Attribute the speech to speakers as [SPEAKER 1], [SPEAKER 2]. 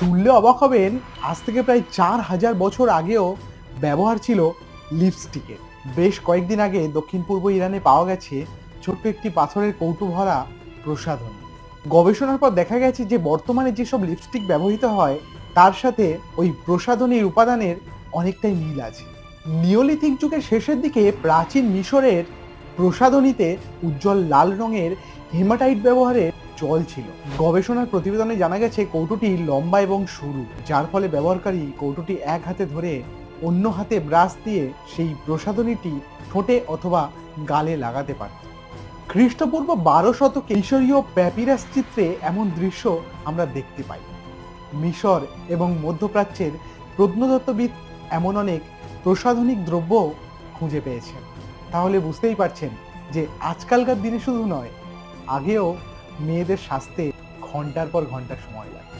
[SPEAKER 1] শুনলে অবাক হবেন, আজ থেকে প্রায় 4000 বছর আগেও ব্যবহার ছিল লিপস্টিকের। বেশ কয়েকদিন আগে দক্ষিণ পূর্ব ইরানে পাওয়া গেছে ছোট্ট একটি পাথরের কৌটো ভরা প্রসাধনী। গবেষণার পর দেখা গেছে যে বর্তমানে যেসব লিপস্টিক ব্যবহৃত হয় তার সাথে ওই প্রসাধনীর উপাদানের অনেকটাই মিল আছে। নিওলিথিক যুগের শেষের দিকে প্রাচীন মিশরের প্রসাধনীতে উজ্জ্বল লাল রঙের হেমাটাইট ব্যবহারের চল ছিল। গবেষণার প্রতিবেদনে জানা গেছে কৌটোটি লম্বা এবং সরু, যার ফলে ব্যবহারকারী কৌটোটি এক হাতে ধরে অন্য হাতে ব্রাশ দিয়ে সেই প্রসাধনীটি ঠোঁটে অথবা গালে লাগাতে পারত। খ্রিস্টপূর্ব 12 শতকে মিশরীয় প্যাপিরাস চিত্রে এমন দৃশ্য আমরা দেখতে পাই। মিশর এবং মধ্যপ্রাচ্যের প্রত্নতত্ত্ববিদ এমন অনেক প্রসাধনিক দ্রব্য খুঁজে পেয়েছেন। তাহলে বুঝতেই পারছেন যে আজকালকার দিনে শুধু নয়, আগেও মেয়েদের সাজতে ঘন্টার পর ঘন্টা সময় লাগে।